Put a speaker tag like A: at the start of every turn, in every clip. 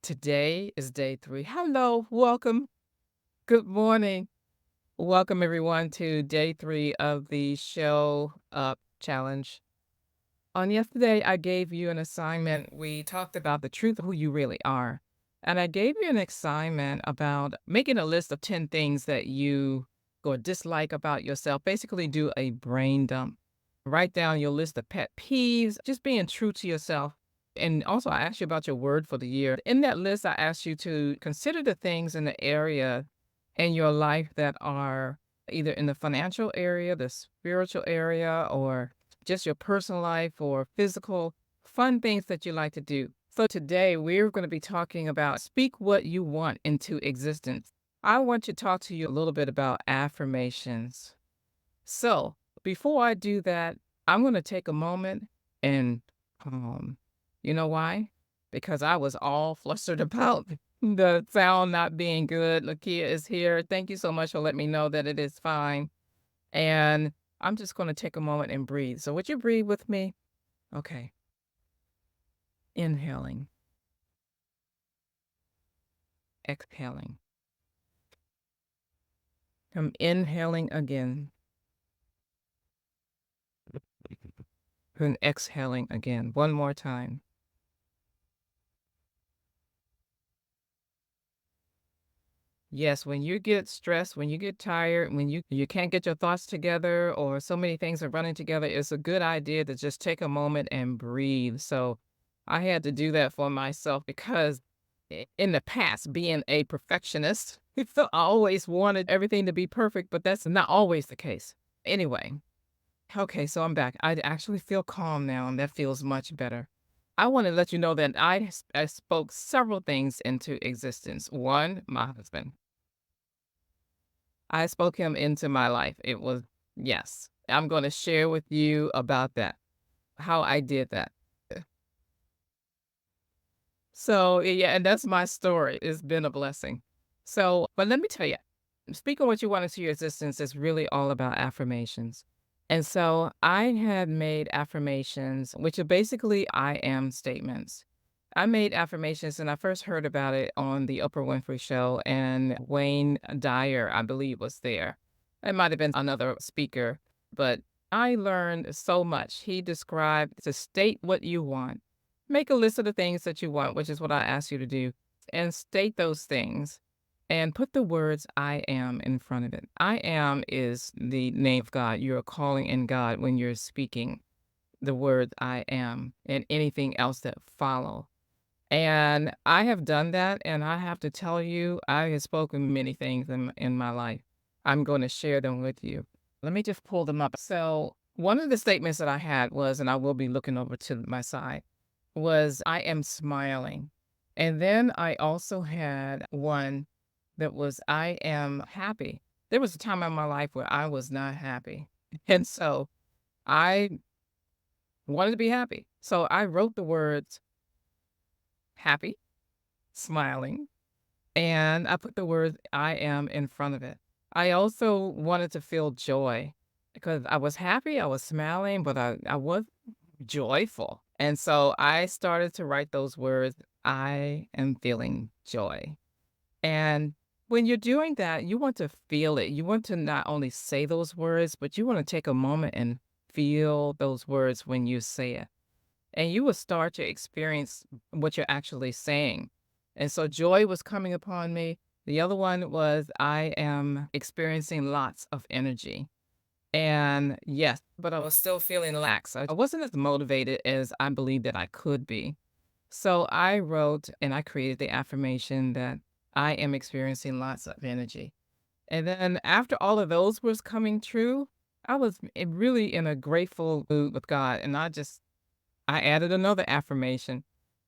A: Today is day 3. Hello, welcome. Good morning. Welcome, everyone, to day 3 of the Show Up Challenge. On yesterday, I gave you an assignment. We talked about the truth of who you really are. And I gave you an assignment about making a list of 10 things that you or dislike about yourself. Basically, do a brain dump. Write down your list of pet peeves, just being true to yourself. And also, I asked you about your word for the year. In that list, I asked you to consider the things in the area in your life that are either in the financial area, the spiritual area, or just your personal life or physical fun things that you like to do. So today we're going to be talking about speak what you want into existence. I want to talk to you a little bit about affirmations. So before I do that, I'm going to take a moment and calm. You know why? Because I was all flustered about the sound not being good. Lakia is here. Thank you so much for letting me know that it is fine. And I'm just going to take a moment and breathe. So would you breathe with me? Okay. Inhaling, exhaling. I'm inhaling again and exhaling again. One more time. Yes, when you get stressed, when you get tired, when you can't get your thoughts together or so many things are running together, it's a good idea to just take a moment and breathe. So I had to do that for myself because in the past, being a perfectionist, I always wanted everything to be perfect, but that's not always the case. Anyway, okay, so I'm back. I actually feel calm now, and that feels much better. I want to let you know that I spoke several things into existence. One, my husband. I spoke him into my life. It was, yes. I'm going to share with you about that, how I did that. So, yeah, and that's my story. It's been a blessing. So, but let me tell you, speaking what you want into your existence is really all about affirmations. And so I had made affirmations, which are basically I am statements. I made affirmations and I first heard about it on the Oprah Winfrey Show, and Wayne Dyer, I believe, was there. It might have been another speaker, but I learned so much. He described to state what you want. Make a list of the things that you want, which is what I asked you to do, and state those things and put the words I am in front of it. I am is the name of God. You're calling in God when you're speaking the word I am and anything else that follow. And I have done that, and I have to tell you, I have spoken many things in my life. I'm going to share them with you. Let me just pull them up. So, one of the statements that I had was, and I will be looking over to my side, was I am smiling. And then I also had one that was I am happy. There was a time in my life where I was not happy. And so I wanted to be happy. So I wrote the words happy, smiling, and I put the word I am in front of it. I also wanted to feel joy because I was happy, I was smiling, but I was joyful. And so I started to write those words, I am feeling joy. And when you're doing that, you want to feel it. You want to not only say those words, but you want to take a moment and feel those words when you say it. And you will start to experience what you're actually saying. And so joy was coming upon me. The other one was I am experiencing lots of energy. And yes, but I was still feeling lax. I wasn't as motivated as I believed that I could be. So I wrote and I created the affirmation that I am experiencing lots of energy. And then after all of those was coming true, I was really in a grateful mood with God. And I added another affirmation.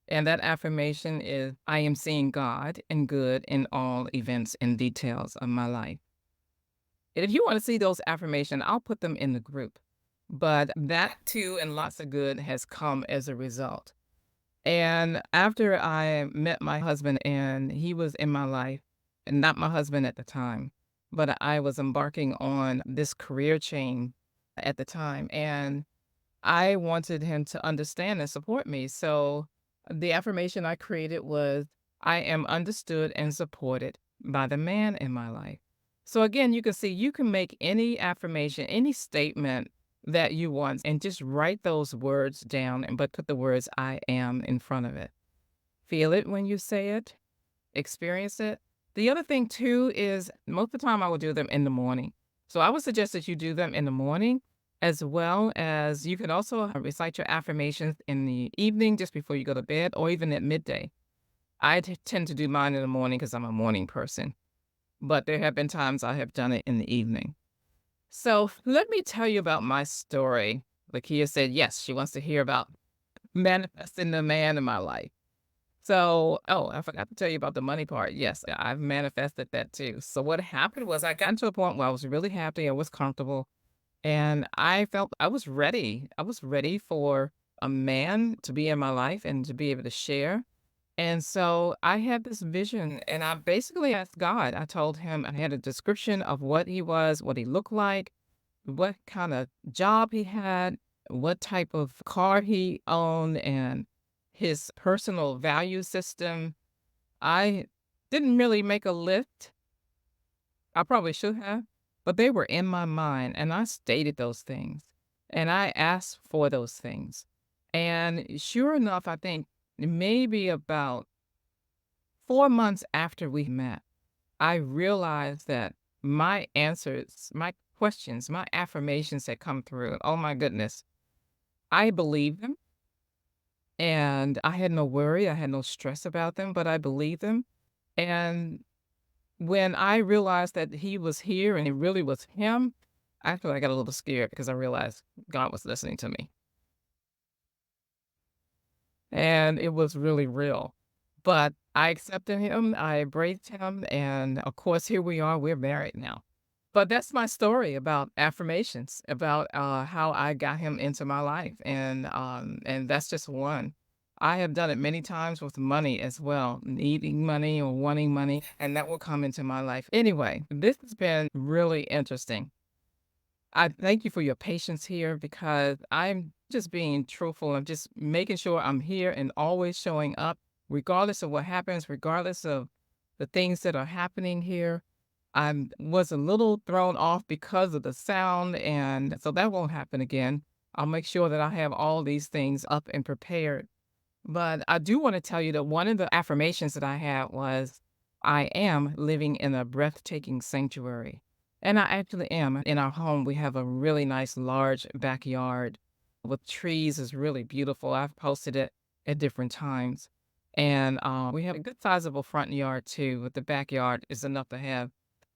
A: And that affirmation is I am seeing God and good in all events and details of my life. And if you want to see those affirmations, I'll put them in the group. But that too and lots of good has come as a result. And after I met my husband and he was in my life, and not my husband at the time, but I was embarking on this career change at the time. And I wanted him to understand and support me. So the affirmation I created was, I am understood and supported by the man in my life. So again, you can see you can make any affirmation, any statement that you want, and just write those words down, but put the words I am in front of it. Feel it when you say it, experience it. The other thing too is most of the time I will do them in the morning. So I would suggest that you do them in the morning, as well as you could also recite your affirmations in the evening just before you go to bed, or even at midday. Tend to do mine in the morning because I'm a morning person, but there have been times I have done it in the evening. So let me tell you about my story. Lakia said, yes, she wants to hear about manifesting the man in my life. So, oh, I forgot to tell you about the money part. Yes, I've manifested that too. So what happened was I got to a point where I was really happy, I was comfortable, and I felt I was ready. I was ready for a man to be in my life and to be able to share. And so I had this vision, and I basically asked God. I told him I had a description of what he was, what he looked like, what kind of job he had, what type of car he owned, and his personal value system. I didn't really make a list. I probably should have, but they were in my mind, and I stated those things, and I asked for those things. And sure enough, I think maybe about 4 months after we met, I realized that my answers, my questions, my affirmations had come through. Oh my goodness. I believed them, and I had no worry, I had no stress about them, but I believed them. And when I realized that he was here and it really was him, actually I got a little scared because I realized God was listening to me. And it was really real. But I accepted him, I embraced him, and of course, here we are, we're married now. But that's my story about affirmations, about, how I got him into my life, and that's just one. I have done it many times with money as well, needing money or wanting money, and that will come into my life. Anyway, this has been really interesting. I thank you for your patience here because I'm just being truthful. I'm just making sure I'm here and always showing up, regardless of what happens, regardless of the things that are happening here. I was a little thrown off because of the sound, and so that won't happen again. I'll make sure that I have all these things up and prepared. But I do want to tell you that one of the affirmations that I had was, I am living in a breathtaking sanctuary. And I actually am. In our home, we have a really nice large backyard with trees. It's really beautiful. I've posted it at different times. And we have a good sizable front yard too, but the backyard is enough to have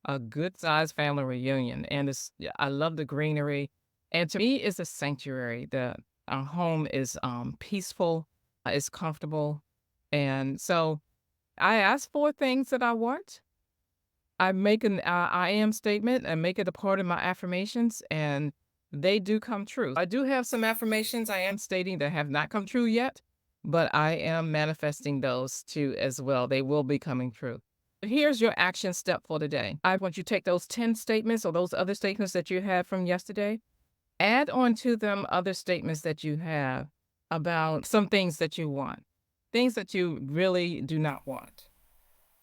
A: a good sized family reunion. And yeah, I love the greenery. And to me, it's a sanctuary. Our home is peaceful, it's comfortable. And so I ask for things that I want. I make an I am statement and make it a part of my affirmations, and they do come true. I do have some affirmations I am stating that have not come true yet, but I am manifesting those too as well. They will be coming true. Here's your action step for today. I want you to take those 10 statements or those other statements that you had from yesterday, add on to them other statements that you have about some things that you want, things that you really do not want.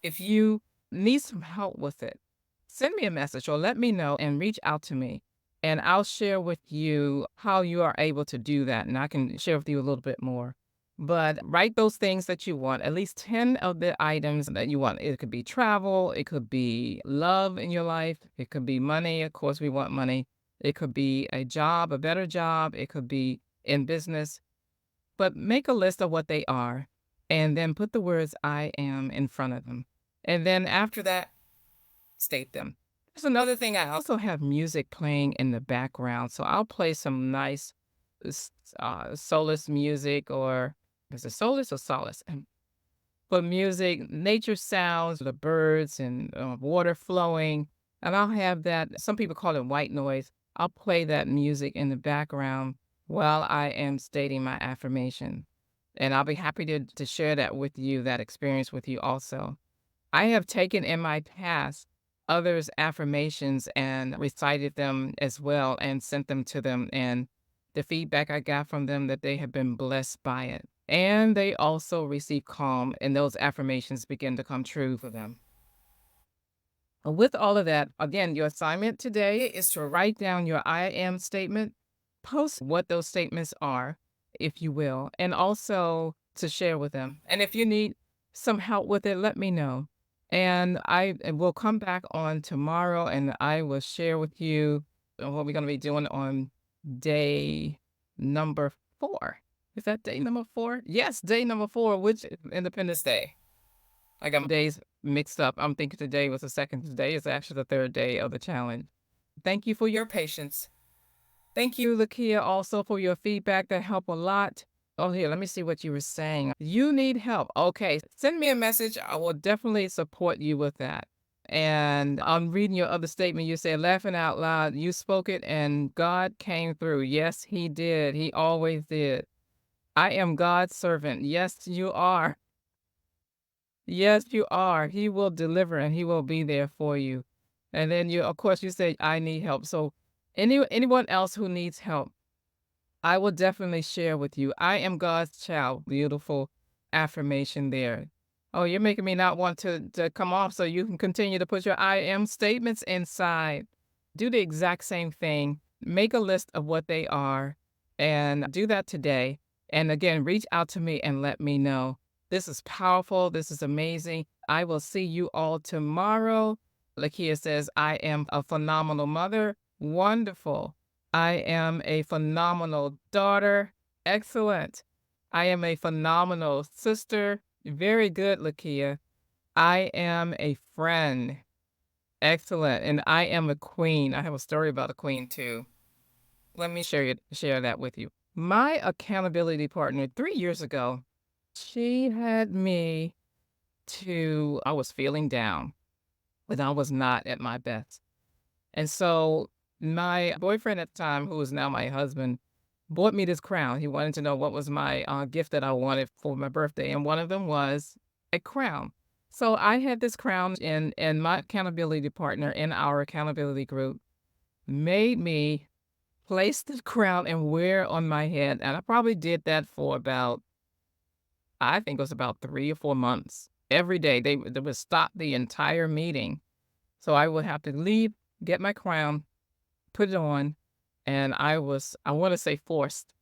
A: If you need some help with it, send me a message or let me know and reach out to me. And I'll share with you how you are able to do that. And I can share with you a little bit more. But write those things that you want, at least 10 of the items that you want. It could be travel, it could be love in your life, it could be money. Of course, we want money. It could be a job, a better job, it could be in business. But make a list of what they are and then put the words I am in front of them. And then after that, state them. There's another thing. I also have music playing in the background. So I'll play some nice solace music, or is it solace or solace? But music, nature sounds, the birds and water flowing. And I'll have that. Some people call it white noise. I'll play that music in the background while I am stating my affirmation. And I'll be happy to share that with you, that experience with you also. I have taken in my past others' affirmations and recited them as well and sent them to them. And the feedback I got from them that they have been blessed by it. and they also receive calm, and those affirmations begin to come true for them. With all of that, again, your assignment today is to write down your I am statement, post what those statements are, if you will, and also to share with them. And if you need some help with it, let me know. And I will come back on tomorrow and I will share with you what we're going to be doing on day number 4. Is that day number 4? Yes, day number 4, which is Independence Day. I got my days mixed up. I'm thinking today was the second. Today is actually the third day of the challenge. Thank you for your patience. Thank you, Lakia, also for your feedback. That helped a lot. Oh, here, let me see what you were saying. You need help. Okay, send me a message. I will definitely support you with that. And I'm reading your other statement. You said, laughing out loud, you spoke it and God came through. Yes, He did. He always did. I am God's servant. Yes, you are. Yes, you are. He will deliver and he will be there for you. And then you, of course, you say, I need help. So anyone else who needs help, I will definitely share with you. I am God's child. Beautiful affirmation there. Oh, you're making me not want to come off so you can continue to put your I am statements inside. Do the exact same thing. Make a list of what they are and do that today. And again, reach out to me and let me know. This is powerful. This is amazing. I will see you all tomorrow. Lakia says, I am a phenomenal mother. Wonderful. I am a phenomenal daughter. Excellent. I am a phenomenal sister. Very good, Lakia. I am a friend. Excellent. And I am a queen. I have a story about a queen too. Let me share that with you. My accountability partner 3 years ago, she had me I was feeling down, but I was not at my best. And so my boyfriend at the time, who is now my husband, bought me this crown. He wanted to know what was my gift that I wanted for my birthday. And one of them was a crown. So I had this crown and my accountability partner in our accountability group made me place the crown and wear it on my head. And I probably did that for about, I think it was about 3 or 4 months. Every day they would stop the entire meeting. So I would have to leave, get my crown, put it on, and I want to say forced.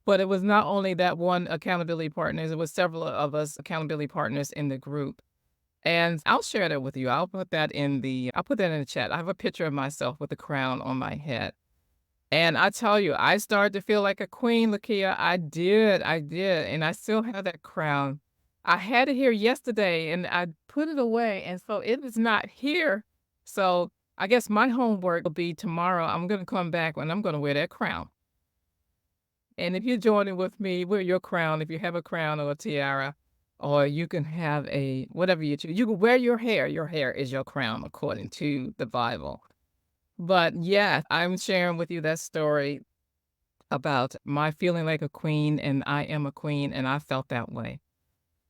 A: But it was not only that one accountability partners, it was several of us accountability partners in the group. And I'll share that with you. I'll put that in the chat. I have a picture of myself with the crown on my head. And I tell you, I started to feel like a queen, Lakia. I did. And I still have that crown. I had it here yesterday and I put it away. And so it is not here. So I guess my homework will be tomorrow. I'm going to come back and I'm going to wear that crown. And if you're joining with me, wear your crown. If you have a crown or a tiara, or you can have whatever you choose. You can wear your hair. Your hair is your crown according to the Bible. But yeah, I'm sharing with you that story about my feeling like a queen, and I am a queen, and I felt that way.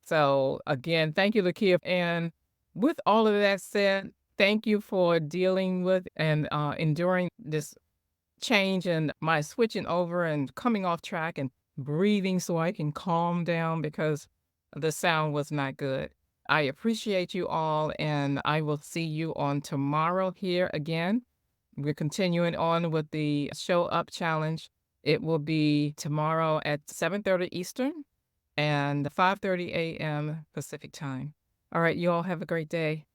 A: So again, thank you, Lakia. And with all of that said, thank you for dealing with and enduring this change and my switching over and coming off track and breathing so I can calm down because the sound was not good. I appreciate you all, and I will see you on tomorrow here again. We're continuing on with the Show Up Challenge. It will be tomorrow at 7:30 Eastern and 5:30 a.m. Pacific time. All right, you all have a great day.